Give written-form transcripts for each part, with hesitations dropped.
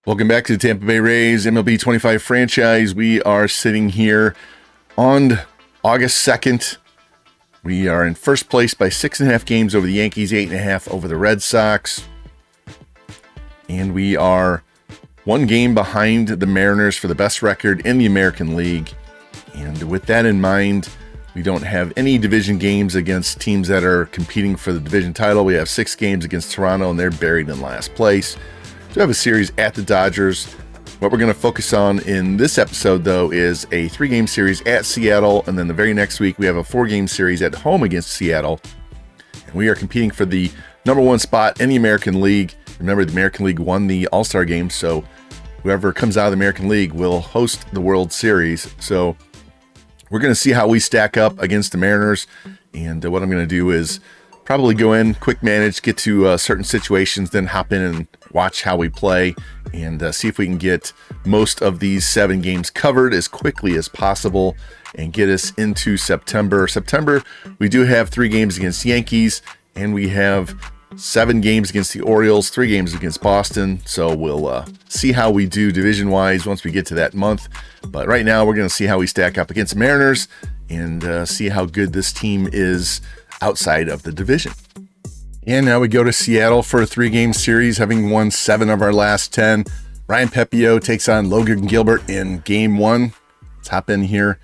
Welcome back to the Tampa Bay Rays MLB 25 franchise. We are sitting here on August 2nd. We are in first place by 6.5 games over the Yankees, 8.5 over the Red Sox. And we are one game behind the Mariners for the best record in the American League. And with that in mind, we don't have any division games against teams that are competing for the division title. We have 6 games against Toronto, and they're buried in last place. We have a series at the Dodgers. What we're going to focus on in this episode, though, is a 3-game series at Seattle, and then the very next week we have a 4-game series at home against Seattle. And we are competing for the number 1 spot in the American League. Remember, the American League won the All-Star game, so whoever comes out of the American League will host the World Series. So we're going to see how we stack up against the Mariners, and what I'm going to do is probably go in, quick manage, get to certain situations, then hop in and watch how we play and see if we can get most of these 7 games covered as quickly as possible and get us into September. We do have 3 games against the Yankees, and we have 7 games against the Orioles, 3 games against Boston. So we'll see how we do division-wise once we get to that month. But right now, we're going to see how we stack up against the Mariners and see how good this team is outside of the division. And now we go to Seattle for a 3-game series, having won 7 of our last 10. Ryan Pepiot takes on Logan Gilbert in game 1. Let's hop in here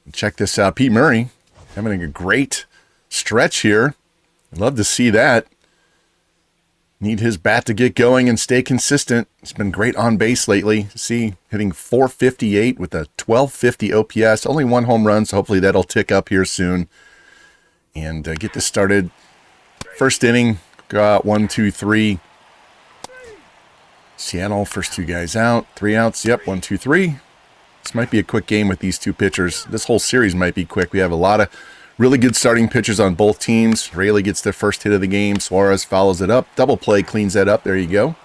and check this out. Pete Murray having a great stretch here. I'd love to see that. Need his bat to get going and stay consistent. He's been great on base lately. See, hitting .458 with a 1250 OPS. Only 1 home run, so hopefully that'll tick up here soon. And get this started. First inning, got 1, 2, 3. Seattle, first 2 guys out. 3 outs, yep, 1, 2, 3. This might be a quick game with these 2 pitchers. This whole series might be quick. We have a lot of really good starting pitchers on both teams. Raley gets their first hit of the game. Suarez follows it up. Double play cleans that up. There you go.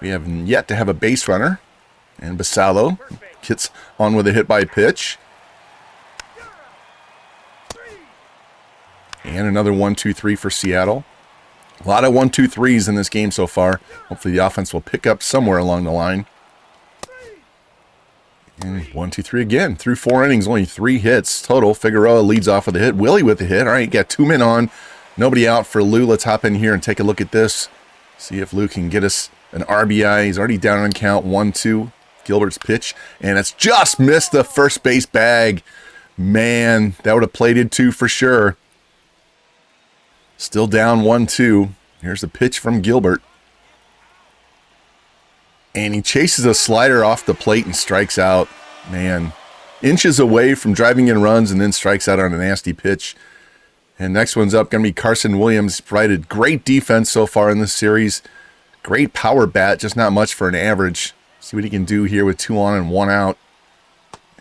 We have yet to have a base runner. And Basallo gets on with a hit by pitch. And another 1, 2, 3 for Seattle. A lot of 1, 2, 3s in this game so far. Hopefully the offense will pick up somewhere along the line. And 1, 2, 3 again. Through 4 innings, only 3 hits total. Figueroa leads off with a hit. Willie with a hit. All right, got 2 men on. Nobody out for Lou. Let's hop in here and take a look at this. See if Lou can get us an RBI. He's already down on count. 1, 2. Gilbert's pitch. And it's just missed the first base bag. Man, that would have plated 2 for sure. Still down 1, 2. Here's the pitch from Gilbert. And he chases a slider off the plate and strikes out. Man, inches away from driving in runs and then strikes out on a nasty pitch. And next one's up, going to be Carson Williams. Provided great defense so far in this series. Great power bat, just not much for an average. See what he can do here with 2 on and 1 out.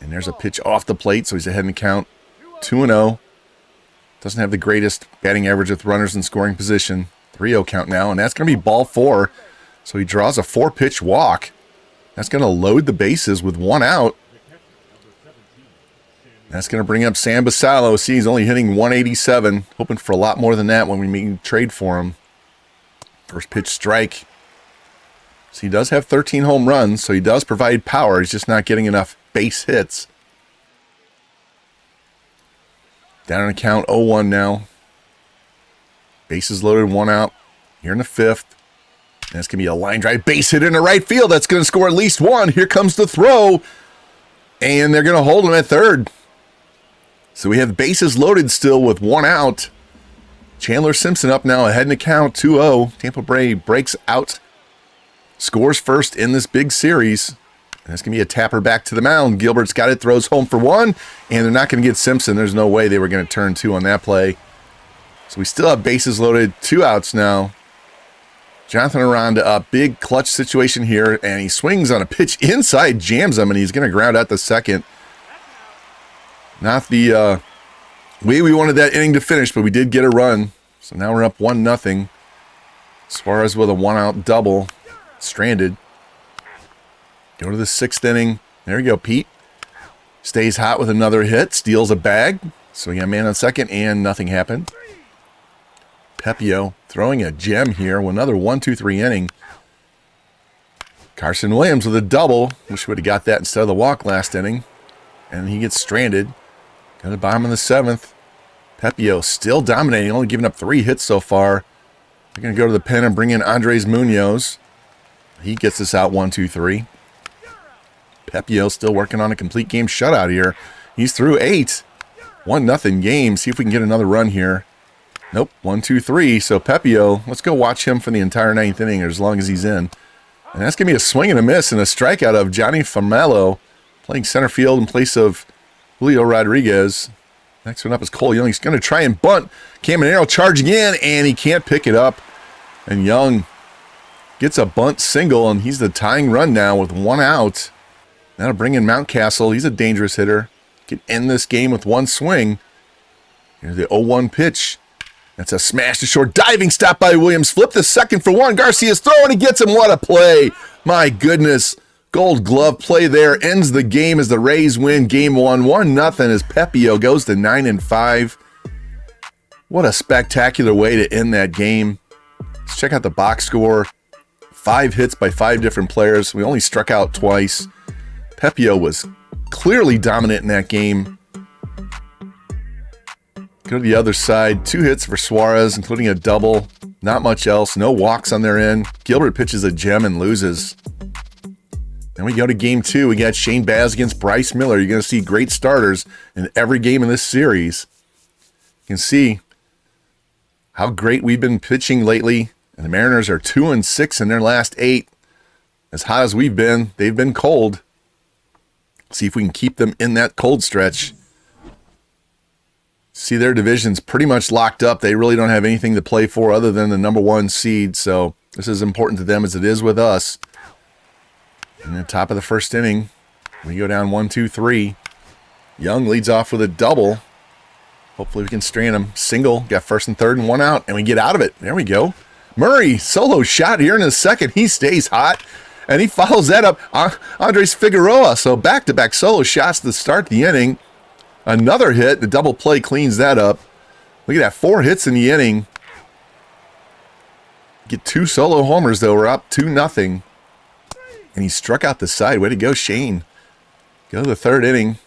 And there's a pitch off the plate, so he's ahead in the count. 2-0. Doesn't have the greatest batting average with runners in scoring position. 3-0 count now, and that's going to be ball 4. So he draws a 4-pitch walk. That's going to load the bases with 1 out. That's going to bring up Sam Basallo. See, he's only hitting 187. Hoping for a lot more than that when we make a trade for him. First pitch strike. So he does have 13 home runs, so he does provide power. He's just not getting enough base hits. Down on the count, 0-1 now. Bases loaded, 1 out. Here in the 5th. And that's going to be a line drive base hit into right field. That's going to score at least 1. Here comes the throw. And they're going to hold him at 3rd. So we have bases loaded still with 1 out. Chandler Simpson up now ahead in the count, 2-0. Tampa Bay breaks out. Scores first in this big series. And that's going to be a tapper back to the mound. Gilbert's got it, throws home for 1, and they're not going to get Simpson. There's no way they were going to turn 2 on that play. So we still have bases loaded, 2 outs now. Jonathan Aranda up, big clutch situation here, and he swings on a pitch inside, jams him, and he's going to ground out the second. Not the way we wanted that inning to finish, but we did get a run. So now we're up 1-0. Suarez with a 1-out double, stranded. Go to the 6th inning. There you go, Pete. Stays hot with another hit. Steals a bag. So we got a man on second, and nothing happened. Pepiot throwing a gem here with another 1-2-3 inning. Carson Williams with a double. Wish we would have got that instead of the walk last inning. And he gets stranded. Go to the bottom of the 7th. Pepio still dominating, only giving up 3 hits so far. They're going to go to the pen and bring in Andres Munoz. He gets us out 1-2-3. Pepio still working on a complete game shutout here. He's through 8. 1-0 game. See if we can get another run here. Nope, 1-2-3. So Pepio, let's go watch him for the entire 9th inning or as long as he's in. And that's going to be a swing and a miss and a strikeout of Johnny Famelo playing center field in place of Julio Rodriguez. Next one up is Cole Young. He's going to try and bunt. Caminero charging in, and he can't pick it up. And Young gets a bunt single, and he's the tying run now with 1 out. That'll bring in Mountcastle. He's a dangerous hitter. Can end this game with 1 swing. Here's the 0-1 pitch. That's a smash to short. Diving stop by Williams. Flip the second for 1. Garcia's throwing. He gets him. What a play. My goodness. Gold glove play there. Ends the game as the Rays win game 1. 1-0 as Pepio goes to 9-5. What a spectacular way to end that game. Let's check out the box score. 5 hits by 5 different players. We only struck out twice. Pepio was clearly dominant in that game. Go to the other side. 2 hits for Suarez, including a double. Not much else. No walks on their end. Gilbert pitches a gem and loses. Then we go to game 2. We got Shane Baz against Bryce Miller. You're going to see great starters in every game in this series. You can see how great we've been pitching lately. And the Mariners are 2-6 in their last 8. As hot as we've been, they've been cold. See if we can keep them in that cold stretch. See, their division's pretty much locked up. They really don't have anything to play for other than the number 1 seed. So this is important to them as it is with us. In the top of the 1st inning, we go down 1-2-3. Young leads off with a double. Hopefully we can strand him. Single, got 1st and 3rd and 1 out, and we get out of it. There we go. Murray, solo shot here in the 2nd. He stays hot, and he follows that up. Andres Figueroa, so back-to-back solo shots to start the inning. Another hit. The double play cleans that up. Look at that. 4 hits in the inning. Get 2 solo homers, though. We're up 2-0. And he struck out the side. Way to go, Shane. Go to the 3rd inning.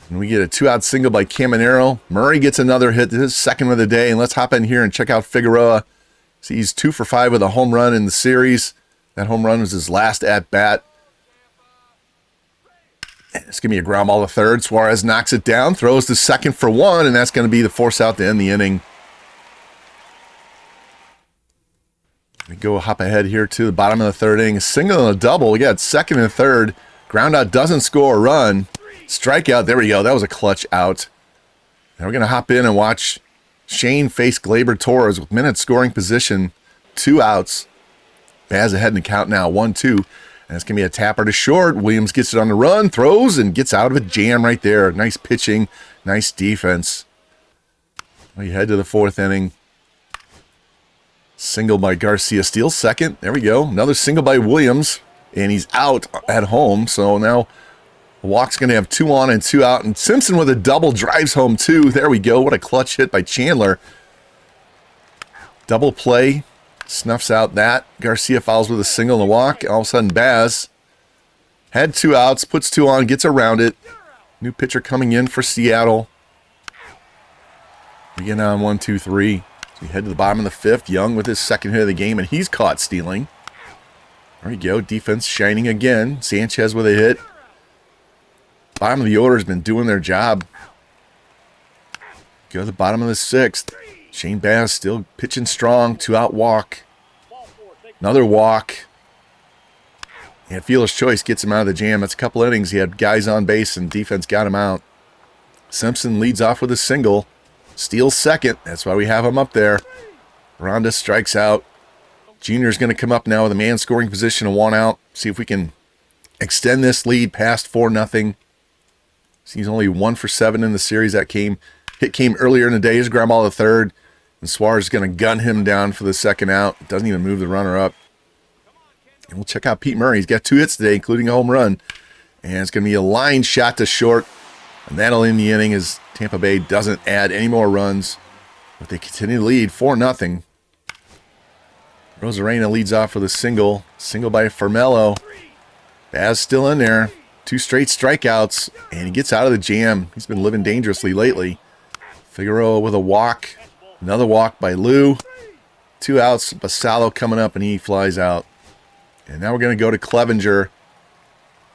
And we get a 2-out single by Caminero. Murray gets another hit. This is 2nd of the day. And let's hop in here and check out Figueroa. See, he's 2 for 5 with a home run in the series. That home run was his last at-bat. It's going to be a ground ball to 3rd. Suarez knocks it down, throws to 2nd for 1, and that's going to be the force out to end the inning. We go hop ahead here to the bottom of the 3rd inning. A single and a double. We got 2nd and 3rd. Ground out doesn't score a run. Strikeout. There we go. That was a clutch out. Now we're going to hop in and watch Shane face Gleyber Torres with minutes scoring position. 2 outs. Baz ahead in the count now. 1-2. And it's going to be a tapper to short. Williams gets it on the run, throws, and gets out of a jam right there. Nice pitching, nice defense. We head to the 4th inning. Single by Garcia, steals 2nd. There we go. Another single by Williams, and he's out at home. So now the walk's going to have 2 on and 2 out. And Simpson with a double drives home 2. There we go. What a clutch hit by Chandler. Double play. Snuffs out that. Garcia fouls with a single and a walk. All of a sudden, Baz had 2 outs, puts 2 on, gets around it. New pitcher coming in for Seattle. We get on 1-2-3. So we head to the bottom of the 5th. Young with his 2nd hit of the game, and he's caught stealing. There we go. Defense shining again. Sanchez with a hit. Bottom of the order has been doing their job. Go to the bottom of the 6th. Shane Baz still pitching strong. 2-out walk. Another walk. And fielder's choice gets him out of the jam. That's a couple innings. He had guys on base and defense got him out. Simpson leads off with a single. Steals 2nd. That's why we have him up there. Ronda strikes out. Junior's going to come up now with a man scoring position and 1 out. See if we can extend this lead past 4-0. He's only 1 for 7 in the series. That hit came earlier in the day. His ground ball to 3rd. And Suarez is going to gun him down for the 2nd out. Doesn't even move the runner up. And we'll check out Pete Murray. He's got 2 hits today, including a home run. And it's going to be a line shot to short. And that'll end the inning as Tampa Bay doesn't add any more runs. But they continue to lead 4-0. Rosarena leads off with a single. Single by Farmello. Baz still in there. 2 straight strikeouts, and he gets out of the jam. He's been living dangerously lately. Figueroa with a walk. Another walk by Lou. 2 outs. Basallo coming up, and he flies out. And now we're going to go to Clevenger.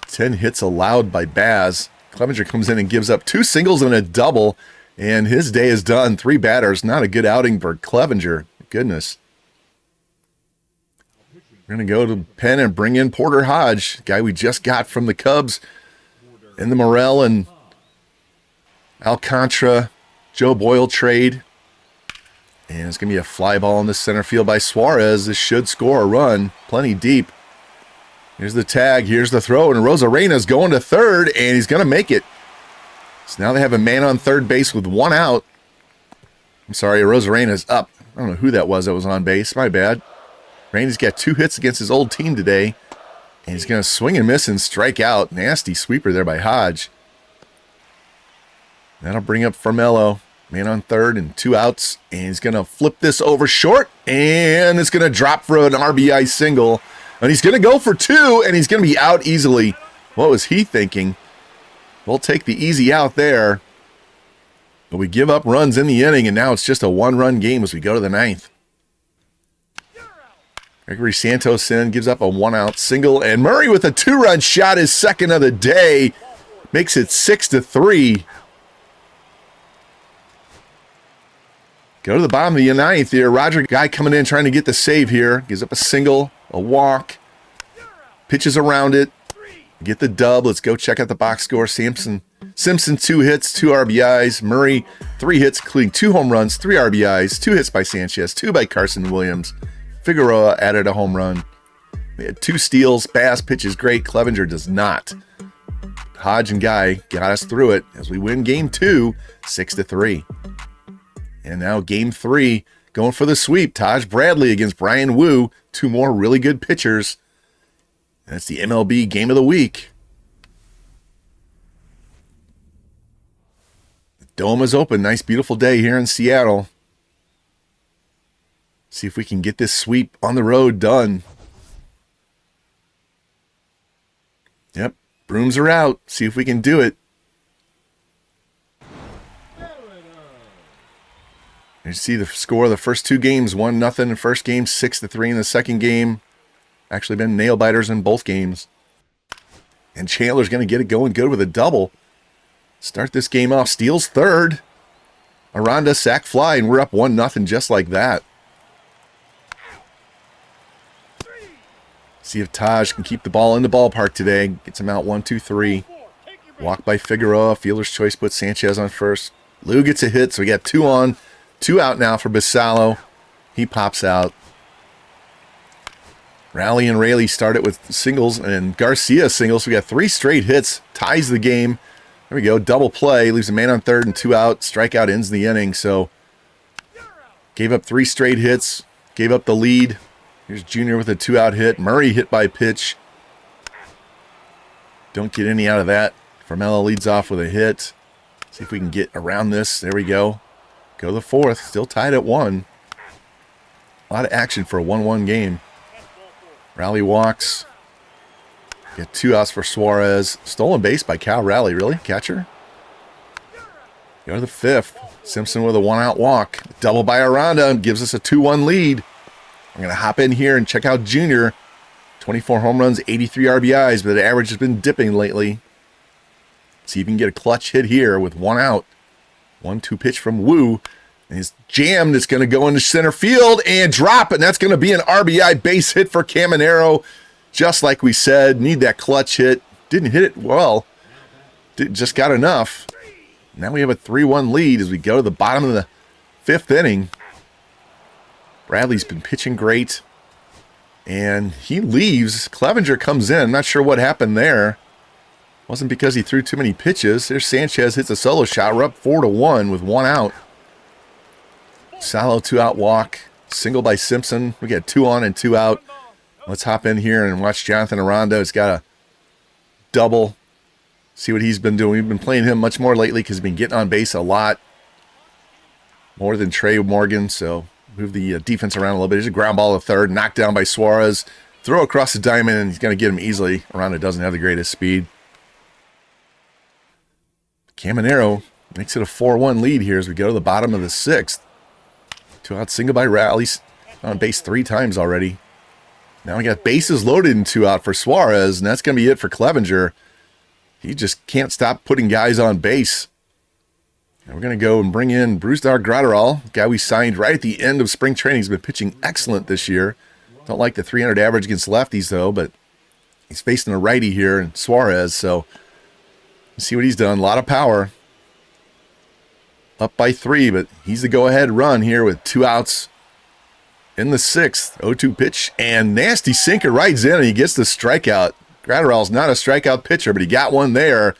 10 hits allowed by Baz. Clevenger comes in and gives up 2 singles and a double, and his day is done. 3 batters. Not a good outing for Clevenger. Goodness. We're going to go to Penn and bring in Porter Hodge, guy we just got from the Cubs in the Morel and Alcantara, Joe Boyle trade. And it's going to be a fly ball in the center field by Suarez. This should score a run, plenty deep. Here's the tag, here's the throw, and Rosarena's going to third, and he's going to make it. So now they have a man on third base with 1 out. I'm sorry, Rosarena's up. I don't know who that was on base. My bad. Randy's got 2 hits against his old team today, and he's going to swing and miss and strike out. Nasty sweeper there by Hodge. That'll bring up Farmello. Man on third and 2 outs, and he's going to flip this over short, and it's going to drop for an RBI single. And he's going to go for 2, and he's going to be out easily. What was he thinking? We'll take the easy out there. But we give up runs in the inning, and now it's just a 1-run game as we go to the 9th. Gregory Santos in, gives up a 1-out single, and Murray with a 2-run shot, his second of the day, makes it 6-3. Go to the bottom of the 9th here. Roger Guy coming in trying to get the save here. Gives up a single, a walk, pitches around it, get the dub. Let's go check out the box score. Simpson 2 hits, 2 RBIs. Murray 3 hits, including 2 home runs, 3 RBIs, 2 hits by Sanchez, 2 by Carson Williams. Figueroa added a home run. They had 2 steals. Bass pitches great. Clevenger does not. Hodge and Guy got us through it as we win game 2, 6-3. And now game 3, going for the sweep. Taj Bradley against Brian Wu. 2 more really good pitchers. That's the MLB game of the week. The dome is open. Nice, beautiful day here in Seattle. See if we can get this sweep on the road done. Yep, brooms are out. See if we can do it. You see the score of the first 2 games, 1-0 in the first game, 6-3 in the second game. Actually been nail biters in both games. And Chandler's going to get it going good with a double. Start this game off. Steals third. Aranda sack fly, and we're up 1-0 just like that. See if Taj can keep the ball in the ballpark today. Gets him out 1-2-3. Walk by Figueroa. Fielder's choice puts Sanchez on first. Lou gets a hit, so we got 2 on. 2 out now for Basallo. He pops out. Raleigh and Rayleigh started with singles, and Garcia singles. So we got 3 straight hits. Ties the game. There we go. Double play. Leaves a man on third and 2 out. Strikeout ends the inning. So gave up 3 straight hits. Gave up the lead. Here's Junior with a 2-out hit. Murray hit by pitch. Don't get any out of that. Farmello leads off with a hit. See if we can get around this. There we go. Go to the 4th. Still tied at 1. A lot of action for a 1-1 game. Raleigh walks. Get 2 outs for Suarez. Stolen base by Cal Raleigh. Really? Catcher? Go to the 5th. Simpson with a 1-out walk. Double by Aranda gives us a 2-1 lead. I'm going to hop in here and check out Junior. 24 home runs, 83 RBIs, but the average has been dipping lately. See if you can get a clutch hit here with 1 out. 1-2 pitch from Wu. And he's jammed. It's going to go into center field and drop, and that's going to be an RBI base hit for Caminero. Just like we said, need that clutch hit. Didn't hit it well. Just got enough. Now we have a 3-1 lead as we go to the bottom of the 5th inning. Bradley's been pitching great, and he leaves. Clevenger comes in. I'm not sure what happened there. Wasn't because he threw too many pitches. There's Sanchez hits a solo shot. We're up 4-1 with 1 out. Salo 2-out walk. Single by Simpson. We got 2 on and 2 out. Let's hop in here and watch Jonathan Aranda. He's got a double. See what he's been doing. We've been playing him much more lately because he's been getting on base a lot. More than Trey Morgan, so move the defense around a little bit. There's a ground ball to third, knocked down by Suarez. Throw across the diamond, and he's going to get him easily. Aranda doesn't have the greatest speed. Caminero makes it a 4-1 lead here as we go to the bottom of the 6th. 2-out single by Rallies. On base 3 times already. Now we got bases loaded and 2-out for Suarez, and that's going to be it for Clevenger. He just can't stop putting guys on base. And we're going to go and bring in Brusdar Graterol, guy we signed right at the end of spring training. He's been pitching excellent this year. Don't like the 300 average against lefties, though, but he's facing a righty here in Suarez, so let's see what he's done. A lot of power. Up by 3, but he's the go-ahead run here with 2 outs in the 6th. 0-2 pitch, and nasty sinker right in, and he gets the strikeout. Graterol's not a strikeout pitcher, but he got one there,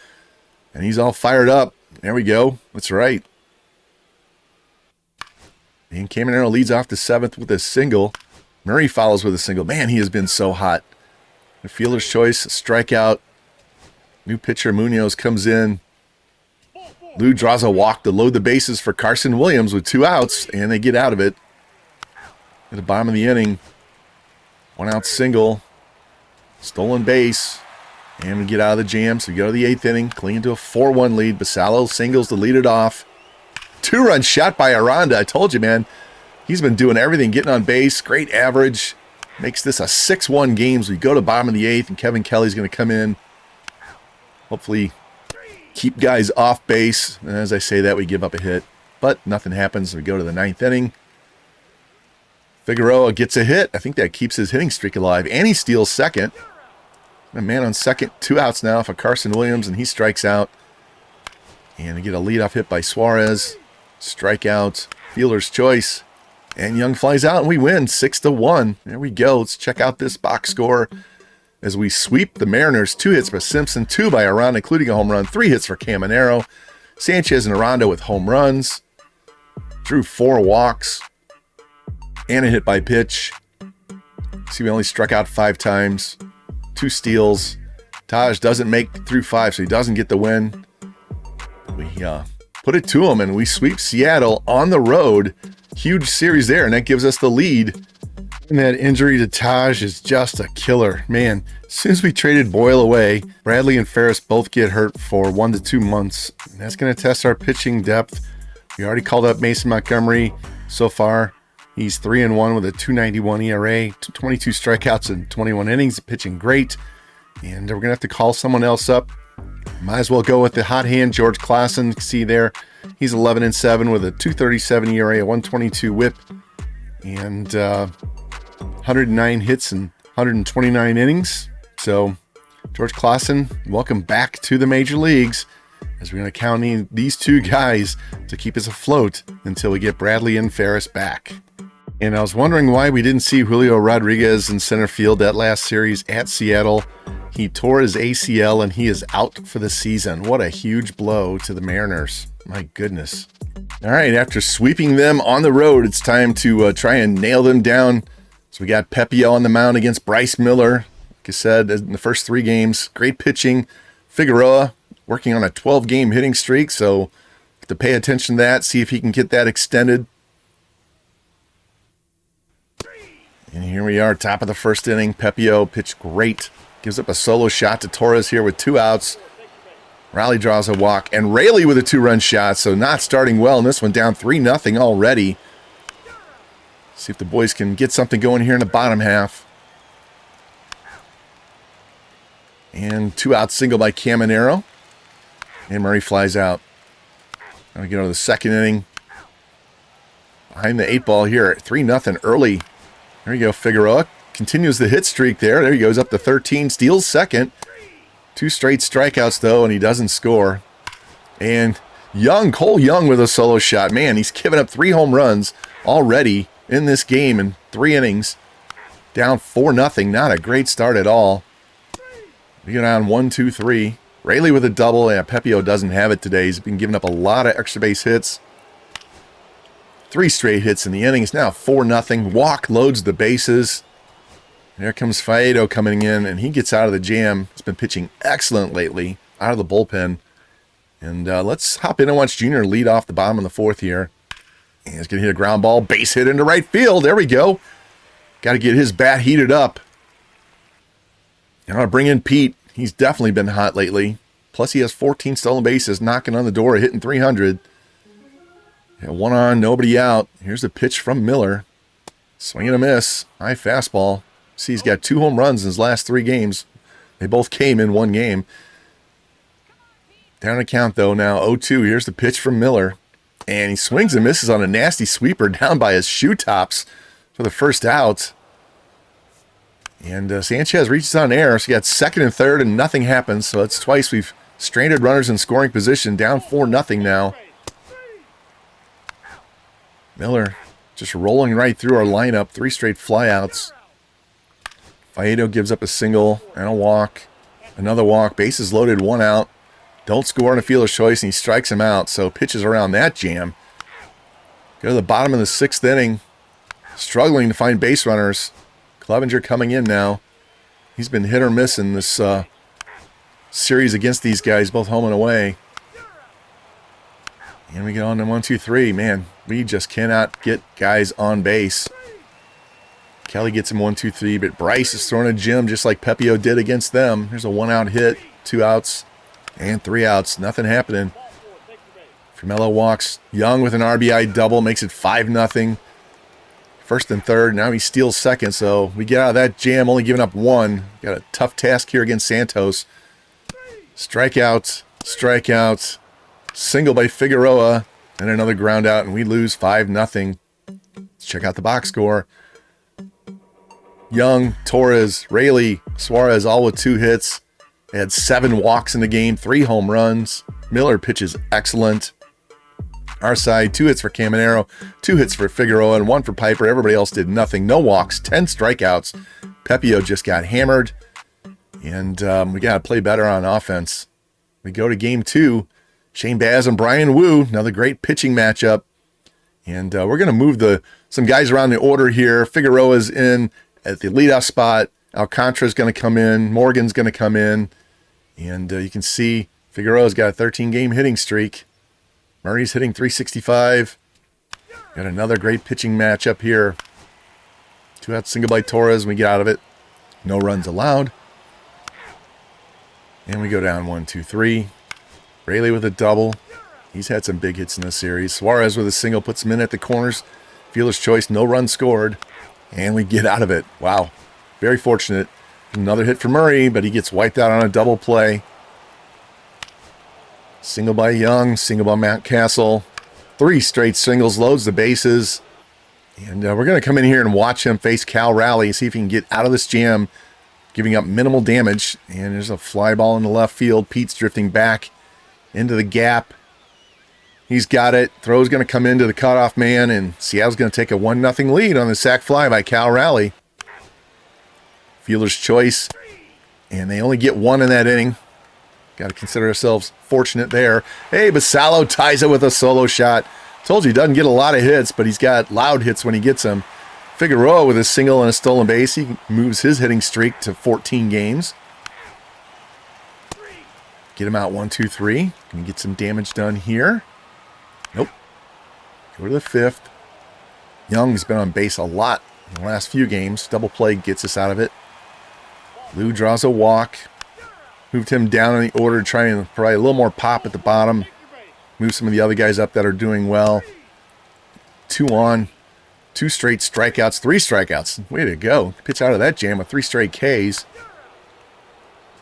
and he's all fired up. There we go. That's right. And Caminero leads off the 7th with a single. Murray follows with a single. Man, he has been so hot. The fielder's choice, strikeout. New pitcher Munoz comes in. Lou draws a walk to load the bases for Carson Williams with 2 outs, and they get out of it. At the bottom of the inning, 1-out single, stolen base, and we get out of the jam. So we go to the 8th inning, clinging to a 4-1 lead. Basallo singles to lead it off. 2-run shot by Aranda. I told you, man, he's been doing everything, getting on base, great average. Makes this a 6-1 game. So we go to bottom of the 8th, and Kevin Kelly's going to come in. Hopefully keep guys off base. And as I say that, we give up a hit. But nothing happens. We go to the 9th inning. Figueroa gets a hit. I think that keeps his hitting streak alive. And he steals second. A man on second. 2 outs now for Carson Williams, and he strikes out. And we get a leadoff hit by Suarez. Strikeout. Fielder's choice. And Young flies out, and we win 6-1. There we go. Let's check out this box score as we sweep the Mariners. 2 hits by Simpson, 2 by Aranda, including a home run. 3 hits for Caminero. Sanchez and Aranda with home runs. Drew 4 walks. And a hit by pitch. See, we only struck out 5 times. 2 steals. Taj doesn't make through 5, so he doesn't get the win. We put it to him, and we sweep Seattle on the road. Huge series there, and that gives us the lead. And that injury to Taj is just a killer. Man, as soon as we traded Boyle away, Bradley and Ferris both get hurt for 1 to 2 months. And that's going to test our pitching depth. We already called up Mason Montgomery so far. He's 3-1 with a 2.91 ERA, 22 strikeouts in 21 innings, pitching great. And we're going to have to call someone else up. Might as well go with the hot hand, George Klassen. See there, he's 11-7 with a 2.37 ERA, a 1.22 WHIP, and 109 hits and 129 innings. So, George Klassen, welcome back to the major leagues, as we're going to count in these 2 guys to keep us afloat until we get Bradley and Ferris back. And I was wondering why we didn't see Julio Rodriguez in center field that last series at Seattle. He tore his ACL, and he is out for the season. What a huge blow to the Mariners. My goodness. All right, after sweeping them on the road, it's time to try and nail them down. So we got Pepio on the mound against Bryce Miller. Like I said, in the first 3 games, great pitching. Figueroa working on a 12-game hitting streak, so have to pay attention to that, see if he can get that extended. And here we are, top of the first inning. Pepio pitched great. Gives up a solo shot to Torres here with 2 outs. Raleigh draws a walk. And Raley with a 2-run shot, so not starting well in this one. Down 3-0 already. See if the boys can get something going here in the bottom half. And 2-out single by Caminero. And Murray flies out. Now we go to the second inning. Behind the 8 ball here. 3-0 early. There you go, Figueroa. Continues the hit streak there. There he goes, up to 13. Steals second. 2 straight strikeouts, though, and he doesn't score. And Cole Young with a solo shot. Man, he's given up 3 home runs already in this game in 3 innings. Down 4-0. Not a great start at all. We go down 1-2-3. Raley with a double. Yeah, Pepio doesn't have it today. He's been giving up a lot of extra base hits. 3 straight hits in the innings. Now 4-0. Walk loads the bases. There comes Faedo coming in, and he gets out of the jam. He's been pitching excellent lately, out of the bullpen. And let's hop in and watch Junior lead off the bottom of the 4th here. And he's going to hit a ground ball, base hit into right field. There we go. Got to get his bat heated up. And I'm going to bring in Pete. He's definitely been hot lately. Plus, he has 14 stolen bases, knocking on the door, hitting 300. Yeah, one on, nobody out. Here's a pitch from Miller. Swing and a miss. High fastball. See, he's got 2 home runs in his last 3 games. They both came in one game. Down to count, though, now 0-2. Here's the pitch from Miller. And he swings and misses on a nasty sweeper down by his shoe tops for the first out. And Sanchez reaches on air, so he got second and third, and nothing happens. So it's twice we've stranded runners in scoring position, down 4-0 now. Miller just rolling right through our lineup, 3 straight flyouts. Faedo gives up a single and a walk. Another walk, bases loaded, 1 out. Don't score on a fielder's choice, and he strikes him out. So pitches around that jam. Go to the bottom of the 6th inning. Struggling to find base runners. Clevenger coming in now. He's been hit or miss in this series against these guys, both home and away. And we get on to 1-2-3. Man, we just cannot get guys on base. Kelly gets him 1-2-3, but Bryce is throwing a gem just like Pepio did against them. Here's a 1-out hit, 2 outs, and 3 outs. Nothing happening. Formello walks. Young with an RBI double, makes it 5-0. First and third. Now he steals second, so we get out of that jam, only giving up 1. Got a tough task here against Santos. Strikeout, strikeout, single by Figueroa, and another ground out, and we lose 5-0. Let's check out the box score. Young, Torres, Raley, Suarez all with 2 hits. They had 7 walks in the game, 3 home runs. Miller pitches excellent. Our side, 2 hits for Caminero, 2 hits for Figueroa, and 1 for Piper. Everybody else did nothing. No walks, 10 strikeouts. Pepio just got hammered. And we got to play better on offense. We go to game 2. Shane Baz and Brian Wu, another great pitching matchup. And we're going to move some guys around the order here. Figueroa's in at the leadoff spot. Alcantara's going to come in. Morgan's going to come in. And you can see Figueroa's got a 13-game hitting streak. Murray's hitting 365. Got another great pitching matchup here. 2-out single by Torres. We get out of it. No runs allowed. And we go down 1-2-3. Raley with a double. He's had some big hits in this series. Suarez with a single puts him in at the corners. Fielder's choice, no run scored. And we get out of it. Wow. Very fortunate. Another hit for Murray, but he gets wiped out on a double play. Single by Young, single by Mountcastle. 3 straight singles, loads the bases. And we're going to come in here and watch him face Cal Raleigh, see if he can get out of this jam, giving up minimal damage. And there's a fly ball in the left field. Pete's drifting back into the gap. He's got it. Throw's going to come into the cutoff man, and Seattle's going to take a 1-0 lead on the sac fly by Cal Raleigh. Fielder's choice, and they only get 1 in that inning. Got to consider ourselves fortunate there. Hey, Basallo ties it with a solo shot. Told you he doesn't get a lot of hits, but he's got loud hits when he gets them. Figueroa with a single and a stolen base. He moves his hitting streak to 14 games. Get him out 1-2-3. Can get some damage done here. Nope. Go to the 5th. Young's been on base a lot in the last few games. Double play gets us out of it. Lou draws a walk. Moved him down in the order, trying to provide a little more pop at the bottom. Move some of the other guys up that are doing well. 2 on. 2 straight strikeouts. 3 strikeouts. Way to go. Pitch out of that jam with 3 straight Ks.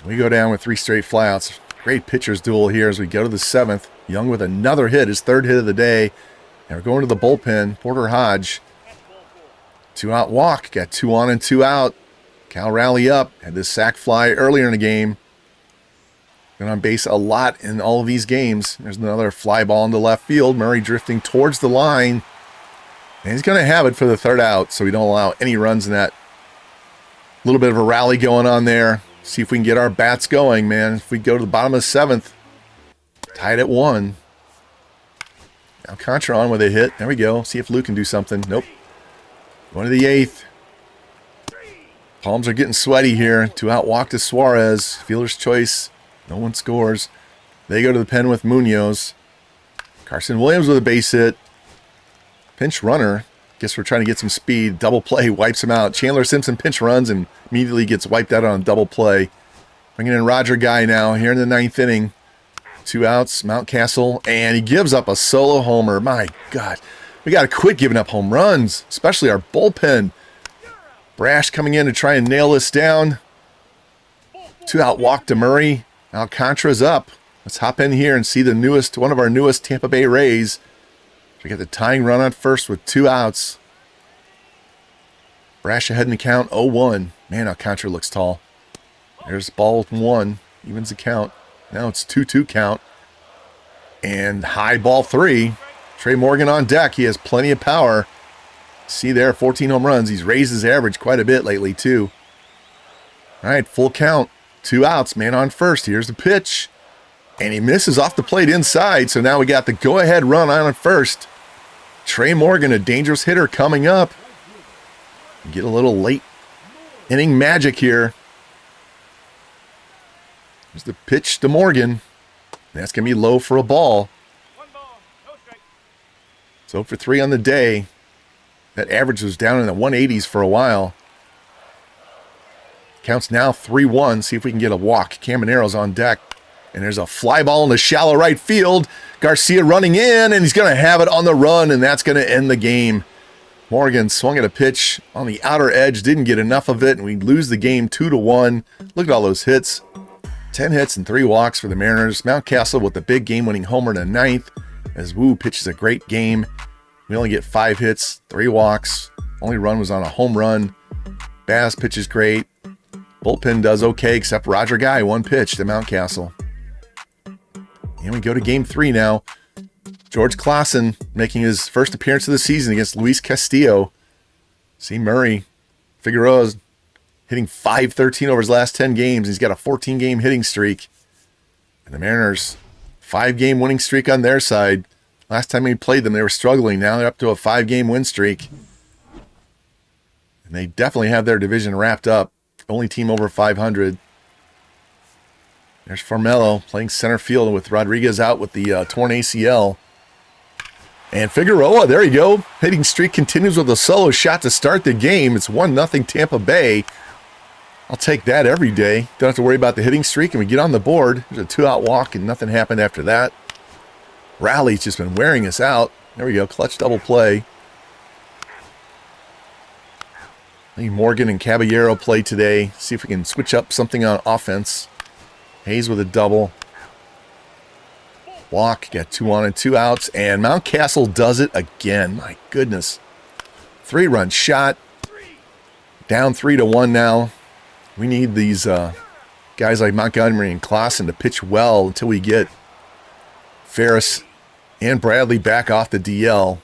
We go down with 3 straight flyouts. Great pitcher's duel here as we go to the 7th. Young with another hit, his 3rd hit of the day. And we're going to the bullpen. Porter Hodge. 2-out walk. Got 2 on and 2 out. Cal Raleigh up. Had this sac fly earlier in the game. Been on base a lot in all of these games. There's another fly ball into left field. Murray drifting towards the line. And he's going to have it for the 3rd out, so we don't allow any runs in that. A little bit of a rally going on there. See if we can get our bats going, man. If we go to the bottom of the 7th, tied at 1. Alcantara on with a hit. There we go. See if Luke can do something. Nope. Going to the 8th. Palms are getting sweaty here. 2-out walk to Suarez. Fielder's choice. No one scores. They go to the pen with Munoz. Carson Williams with a base hit. Pinch runner. Guess we're trying to get some speed. Double play wipes him out. Chandler Simpson pinch runs and immediately gets wiped out on a double play. Bringing in Roger Guy now here in the 9th inning. 2 outs, Mountcastle, and he gives up a solo homer. My God, we got to quit giving up home runs, especially our bullpen. Brash coming in to try and nail this down. 2 out walk to Murray. Alcantara's up. Let's hop in here and see the newest, one of our newest Tampa Bay Rays. We got the tying run on first with 2 outs. Brash ahead in the count, 0-1. Man, Alcantara looks tall. There's ball 1, evens the count. Now it's 2-2 count. And high ball 3. Trey Morgan on deck. He has plenty of power. See there, 14 home runs. He's raised his average quite a bit lately, too. All right, full count. 2 outs, man on first. Here's the pitch. And he misses off the plate inside. So now we got the go-ahead run on first. Trey Morgan, a dangerous hitter coming up. Get a little late inning magic here. There's the pitch to Morgan. That's going to be low for a ball. So for 3 on the day. That average was down in the 180s for a while. Counts now 3-1. See if we can get a walk. Camanero's on deck. And there's a fly ball in the shallow right field. Garcia running in, and he's going to have it on the run, and that's going to end the game. Morgan swung at a pitch on the outer edge, didn't get enough of it, and we lose the game 2-1. Look at all those hits. 10 hits and 3 walks for the Mariners. Mountcastle with the big game-winning homer in the 9th, as Wu pitches a great game. We only get 5 hits, 3 walks. Only run was on a home run. Bass pitches great. Bullpen does okay, except Roger Guy, 1 pitch to Mountcastle. And we go to game 3 now. George Clausen making his first appearance of the season against Luis Castillo. See Murray. Figueroa's hitting .513 over his last 10 games. He's got a 14-game hitting streak. And the Mariners, 5-game winning streak on their side. Last time we played them, they were struggling. Now they're up to a 5-game win streak. And they definitely have their division wrapped up. Only team over 500. There's Formello playing center field with Rodriguez out with the torn ACL. And Figueroa, there you go. Hitting streak continues with a solo shot to start the game. It's 1-0 Tampa Bay. I'll take that every day. Don't have to worry about the hitting streak, and we get on the board. There's a 2-out walk, and nothing happened after that. Rally's just been wearing us out. There we go, clutch double play. I think Morgan and Caballero play today. See if we can switch up something on offense. Hayes with a double. Walk, got 2 on and 2 outs, and Mountcastle does it again. My goodness. 3-run shot. Down 3-1 now. We need these guys like Montgomery and Clausen to pitch well until we get Ferris and Bradley back off the DL,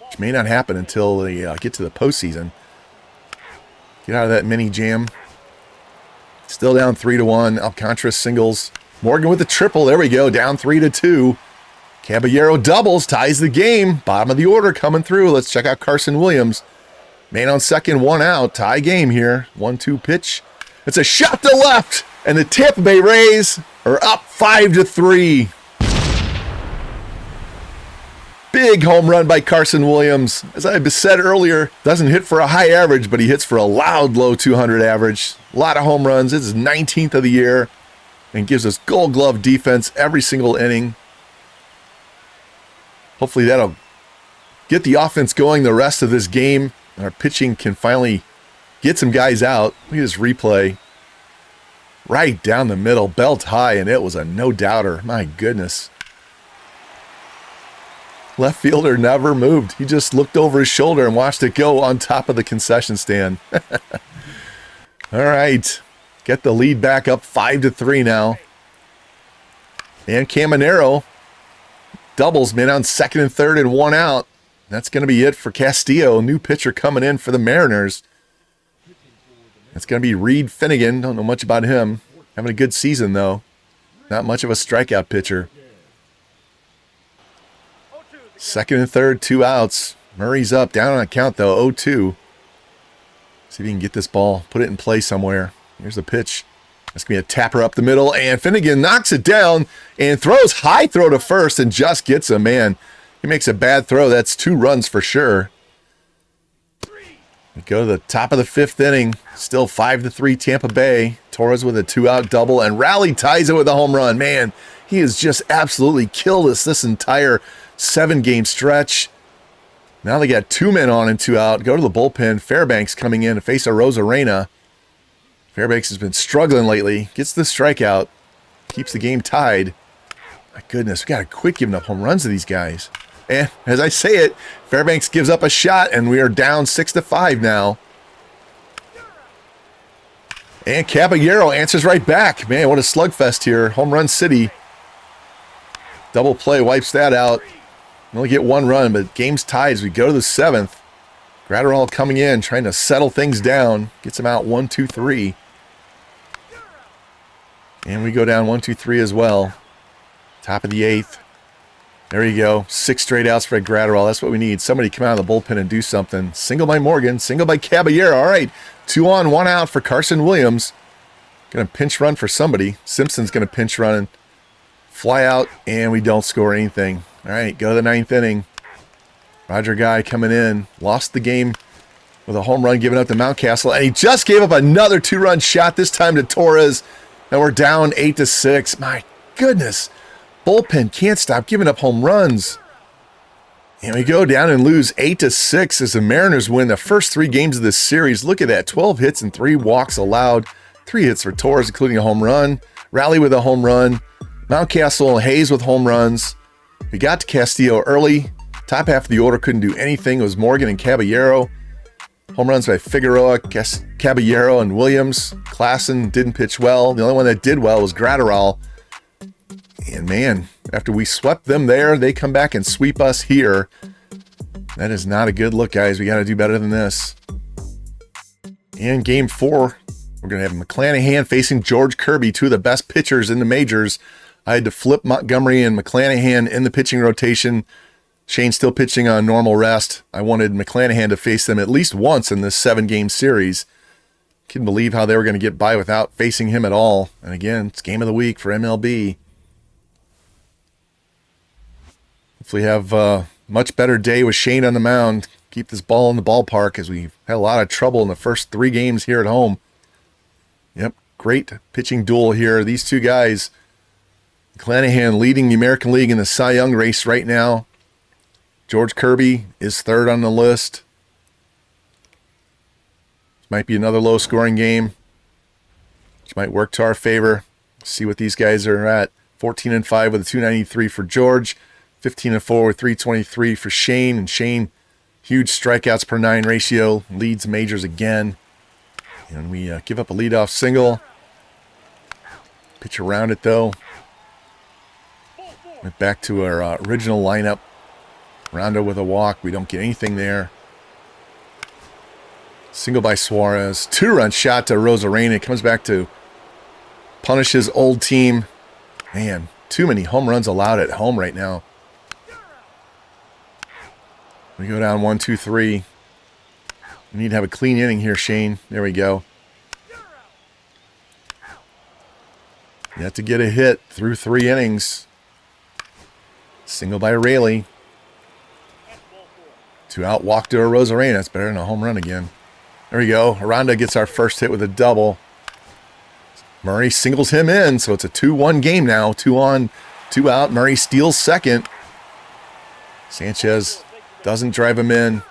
which may not happen until they get to the postseason. Get out of that mini jam. Still down 3-1. Alcantara singles. Morgan with a triple. There we go. Down 3-2. Caballero doubles. Ties the game. Bottom of the order coming through. Let's check out Carson Williams. Man on second. 1 out. Tie game here. 1-2 pitch. It's a shot to left. And the Tampa Bay Rays are up 5-3. Big home run by Carson Williams. As I said earlier, doesn't hit for a high average, but he hits for a loud low 200 average. A lot of home runs. This is 19th of the year and gives us Gold Glove defense every single inning. Hopefully that'll get the offense going the rest of this game. And our pitching can finally get some guys out. Look at this replay. Right down the middle, belt high, and it was a no-doubter. My goodness. Left fielder never moved. He just looked over his shoulder and watched it go on top of the concession stand. All right. Get the lead back up 5-3 now. And Caminero doubles, man, on second and third and 1 out. That's going to be it for Castillo. New pitcher coming in for the Mariners. It's going to be Reed Finnegan. Don't know much about him. Having a good season, though. Not much of a strikeout pitcher. Second and third, 2 outs. Murray's up, down on a count, though, 0-2. See if he can get this ball, put it in play somewhere. Here's the pitch. That's going to be a tapper up the middle, and Finnegan knocks it down and throws high throw to first and just gets a man. He makes a bad throw. That's 2 runs for sure. We go to the top of the 5th inning. Still 5-3 Tampa Bay. Torres with a 2-out double, and Raleigh ties it with a home run. Man, he has just absolutely killed us this entire 7-game stretch. Now they got 2 men on and 2 out. Go to the bullpen. Fairbanks coming in to face a Rosarena. Fairbanks has been struggling lately. Gets the strikeout. Keeps the game tied. My goodness, we got to quit giving up home runs to these guys. And as I say it, Fairbanks gives up a shot, and we are down 6-5 now. And Caballero answers right back. Man, what a slugfest here. Home run city. Double play wipes that out. We only get 1 run, but game's tied as we go to the 7th. Gratterall coming in, trying to settle things down. Gets him out 1-2-3. And we go down 1-2-3 as well. Top of the 8th. There you go. 6 straight outs for Gratterall. That's what we need. Somebody come out of the bullpen and do something. Single by Morgan. Single by Caballero. All right. 2 on, 1 out for Carson Williams. Going to pinch run for somebody. Simpson's going to pinch run and fly out, and we don't score anything. All right. Go to the 9th inning. Roger Guy coming in. Lost the game with a home run given up to Mountcastle, and he just gave up another 2-run shot, this time to Torres. And we're down 8-6. My goodness. Bullpen can't stop giving up home runs. And we go down and lose 8-6 as the Mariners win the first 3 games of this series. Look at that. 12 hits and 3 walks allowed. 3 hits for Torres, including a home run. Raleigh with a home run. Mountcastle and Hayes with home runs. We got to Castillo early. Top half of the order couldn't do anything. It was Morgan and Caballero. Home runs by Figueroa, Caballero, and Williams. Klassen didn't pitch well. The only one that did well was Gratterall. And man, after we swept them there, they come back and sweep us here. That is not a good look, guys. We got to do better than this. In game 4, we're going to have McClanahan facing George Kirby, 2 of the best pitchers in the majors. I had to flip Montgomery and McClanahan in the pitching rotation. Shane's still pitching on normal rest. I wanted McClanahan to face them at least once in this 7-game series. Couldn't believe how they were going to get by without facing him at all. And again, it's game of the week for MLB. Hopefully have a much better day with Shane on the mound. Keep this ball in the ballpark, as we've had a lot of trouble in the first 3 games here at home. Yep, great pitching duel here. These 2 guys, McClanahan leading the American League in the Cy Young race right now. George Kirby is 3rd on the list. Might be another low-scoring game, which might work to our favor. See what these guys are at. 14-5 with a 293 for George. 15-4 with 323 for Shane. And Shane, huge strikeouts per 9 ratio, leads majors again. And we give up a leadoff single. Pitch around it, though. Went back to our original lineup. Rondo with a walk. We don't get anything there. Single by Suarez. 2-run shot to Rosarena. Comes back to punish his old team. Man, too many home runs allowed at home right now. We go down 1-2-3. We need to have a clean inning here, Shane. There we go. You have to get a hit through 3 innings. Single by Raleigh. 2 out, walk to a Rosarena. That's better than a home run again. There we go. Aranda gets our first hit with a double. Murray singles him in, so it's a 2-1 game now. 2 on, 2 out. Murray steals second. Sanchez doesn't drive him in.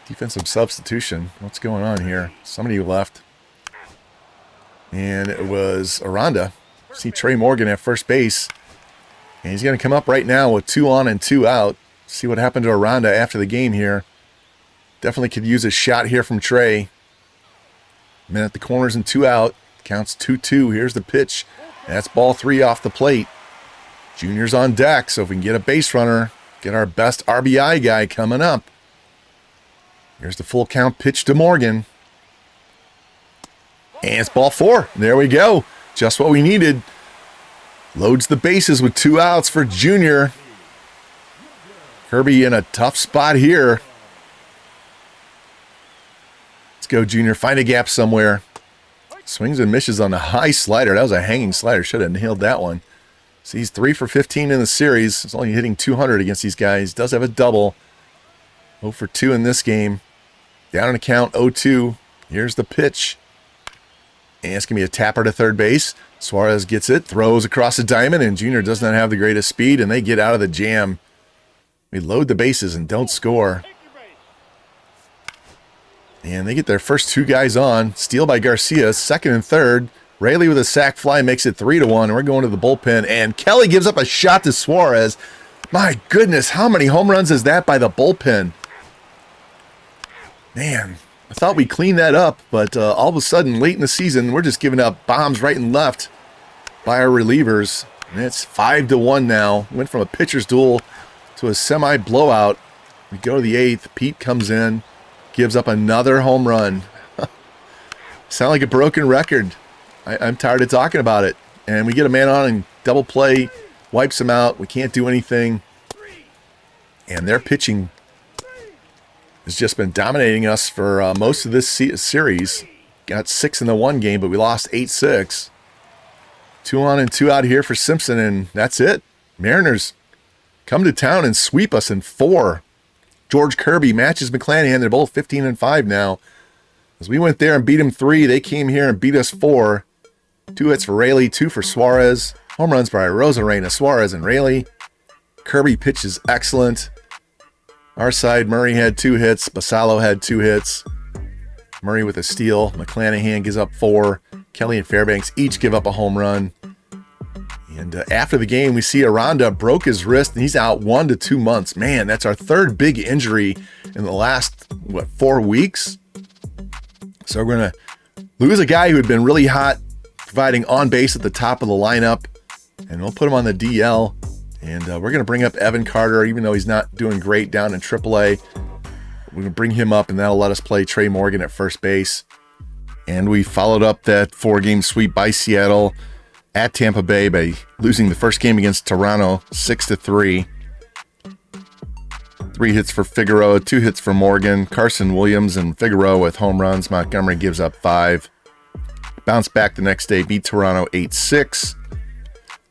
Defensive substitution. What's going on here? Somebody left. And it was Aranda. See Trey Morgan at first base. And he's going to come up right now with 2 on and 2 out. See what happened to Aranda after the game here. Definitely could use a shot here from Trey. Man at the corners and 2 out. Counts 2-2. Here's the pitch. That's ball 3 off the plate. Junior's on deck, so if we can get a base runner, get our best RBI guy coming up. Here's the full count pitch to Morgan. And it's ball 4. There we go. Just what we needed. Loads the bases with 2 outs for Junior. Kirby in a tough spot here. Let's go, Junior. Find a gap somewhere. Swings and misses on the high slider. That was a hanging slider. Should have nailed that one. So he's 3 for 15 in the series. He's only hitting 200 against these guys. Does have a double. 0 for 2 in this game. Down in a count, 0-2. Here's the pitch. And it's going to be a tapper to third base. Suarez gets it, throws across the diamond, and Junior does not have the greatest speed, and they get out of the jam. We load the bases and don't score. And they get their first 2 guys on. Steal by Garcia, second and third. Rayleigh with a sac fly makes it 3-1, and we're going to the bullpen. And Kelly gives up a shot to Suarez. My goodness, how many home runs is that by the bullpen? Man, I thought we cleaned that up, but all of a sudden, late in the season, we're just giving up bombs right and left by our relievers. And it's 5-1 now. Went from a pitcher's duel to a semi-blowout. We go to the 8th. Pete comes in, gives up another home run. Sound like a broken record. I'm tired of talking about it. And we get a man on and double play, wipes him out. We can't do anything. And their pitching has just been dominating us for most of this series. Got 6 in the one game, but we lost 8-6. 2 on and 2 out here for Simpson, and that's it. Mariners come to town and sweep us in 4. George Kirby matches McClanahan. They're both 15-5 now. As we went there and beat them 3, they came here and beat us 4. 2 hits for Rayleigh, 2 for Suarez. Home runs by Rosarena, Suarez, and Rayleigh. Kirby pitches excellent. Our side, Murray had 2 hits. Basallo had 2 hits. Murray with a steal. McClanahan gives up 4. Kelly and Fairbanks each give up a home run. And after the game, we see Aranda broke his wrist, and he's out 1 to 2 months. Man, that's our 3rd big injury in the last, 4 weeks? So we're going to lose a guy who had been really hot, providing on base at the top of the lineup, and we'll put him on the DL. And we're going to bring up Evan Carter, even though he's not doing great down in AAA. We're going to bring him up, and that'll let us play Trey Morgan at first base. And we followed up that 4-game sweep by Seattle at Tampa Bay by losing the first game against Toronto 6-3. 3 hits for Figueroa, 2 hits for Morgan, Carson Williams and Figueroa with home runs. Montgomery gives up 5. Bounced back the next day, beat Toronto 8-6.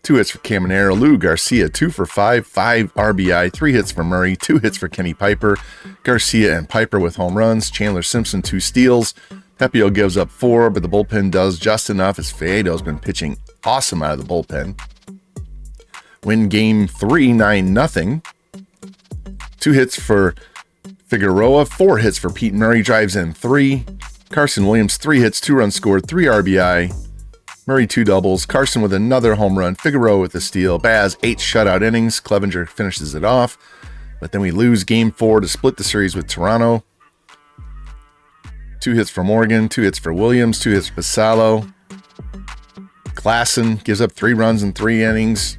2 hits for Caminero. Lou Garcia, 2 for 5, 5 RBI, 3 hits for Murray, 2 hits for Kenny Piper. Garcia and Piper with home runs. Chandler Simpson, 2 steals. Pepio gives up 4, but the bullpen does just enough as Faedo's been pitching awesome out of the bullpen. Win game 3, 9-0. 2 hits for Figueroa, 4 hits for Pete Murray, drives in 3. Carson Williams, 3 hits, 2 runs scored, 3 RBI. Murray 2 doubles. Carson with another home run. Figueroa with a steal. Baz 8 shutout innings. Clevenger finishes it off. But then we lose game 4 to split the series with Toronto. 2 hits for Morgan, 2 hits for Williams, 2 hits for Basallo. Klassen gives up 3 runs in 3 innings.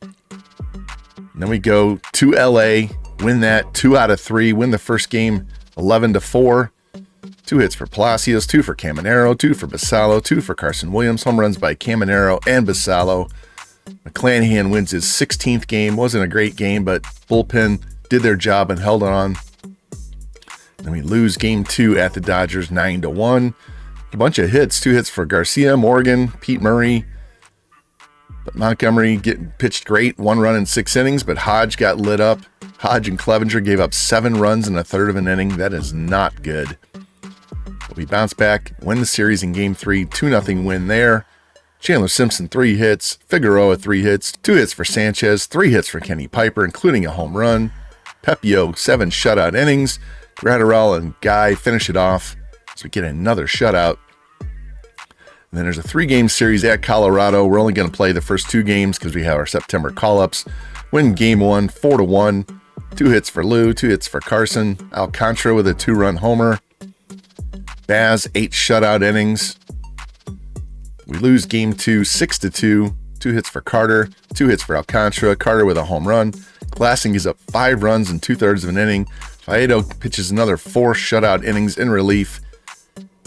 And then we go to LA, win that 2 out of 3, win the first game 11-4. 2 hits for Palacios, 2 for Caminero, 2 for Basallo, 2 for Carson Williams. Home runs by Caminero and Basallo. McClanahan wins his 16th game. Wasn't a great game, but bullpen did their job and held on. Then we lose game 2 at the Dodgers 9-1. A bunch of hits, 2 hits for Garcia, Morgan, Pete Murray. But Montgomery pitched great, 1 run in 6 innings, but Hodge got lit up. Hodge and Clevenger gave up 7 runs in a third of an inning. That is not good. But we bounce back, win the series in game 3, 2-0 win there. Chandler Simpson, 3 hits. Figueroa, 3 hits. 2 hits for Sanchez, 3 hits for Kenny Piper, including a home run. Pepio, 7 shutout innings. Gratterall and Guy finish it off as we get another shutout. And then there's a 3-game series at Colorado. We're only going to play the first 2 games because we have our September call-ups. Win game 1, 4-1. 2 hits for Lou, 2 hits for Carson. Alcantara with a 2-run homer. Baz, 8 shutout innings. We lose game 2, 6-2. 2 hits for Carter, 2 hits for Alcantara. Carter with a home run. Glassing gives up 5 runs in 2/3 of an inning. Faedo pitches another 4 shutout innings in relief.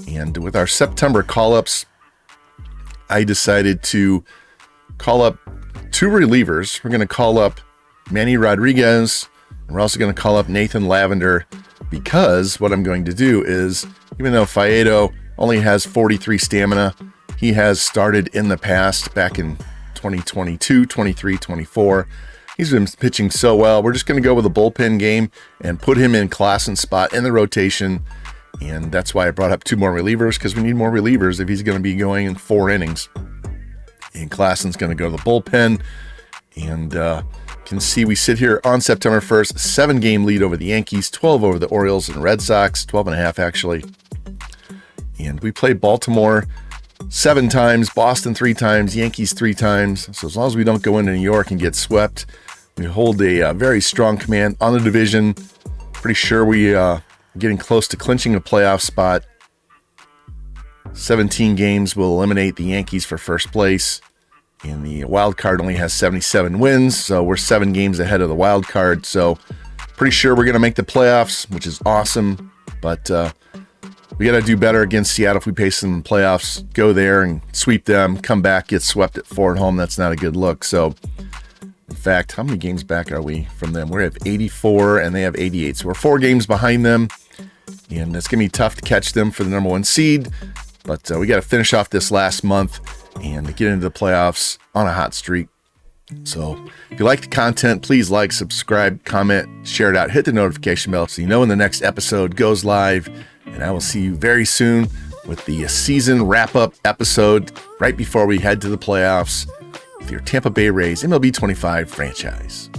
And with our September call-ups, I decided to call up 2 relievers. We're going to call up Manny Rodriguez, and we're also going to call up Nathan Lavender, because what I'm going to do is, even though Faedo only has 43 stamina, he has started in the past back in 2022, 23, 24. He's been pitching so well. We're just going to go with a bullpen game and put him in Klassen's spot in the rotation. And that's why I brought up 2 more relievers, because we need more relievers if he's going to be going in 4 innings. And Klassen's going to go to the bullpen. And can see we sit here on September 1st, 7-game lead over the Yankees, 12 over the Orioles and Red Sox, 12.5 actually. And we played Baltimore 7 times, Boston 3 times, Yankees 3 times. So as long as we don't go into New York and get swept, we hold a very strong command on the division. Pretty sure we getting close to clinching a playoff spot. 17 games will eliminate the Yankees for first place. And the wild card only has 77 wins, so we're 7 games ahead of the wild card. So pretty sure we're going to make the playoffs, which is awesome. But we got to do better against Seattle if we pace them in the playoffs. Go there and sweep them, come back, get swept at 4 at home. That's not a good look. So, in fact, how many games back are we from them? We have 84 and they have 88. So we're 4 games behind them. And it's going to be tough to catch them for the number 1 seed. But we got to finish off this last month and get into the playoffs on a hot streak. So if you like the content, please like, subscribe, comment, share it out, hit the notification bell so you know when the next episode goes live. And I will see you very soon with the season wrap-up episode right before we head to the playoffs with your Tampa Bay Rays MLB 25 franchise.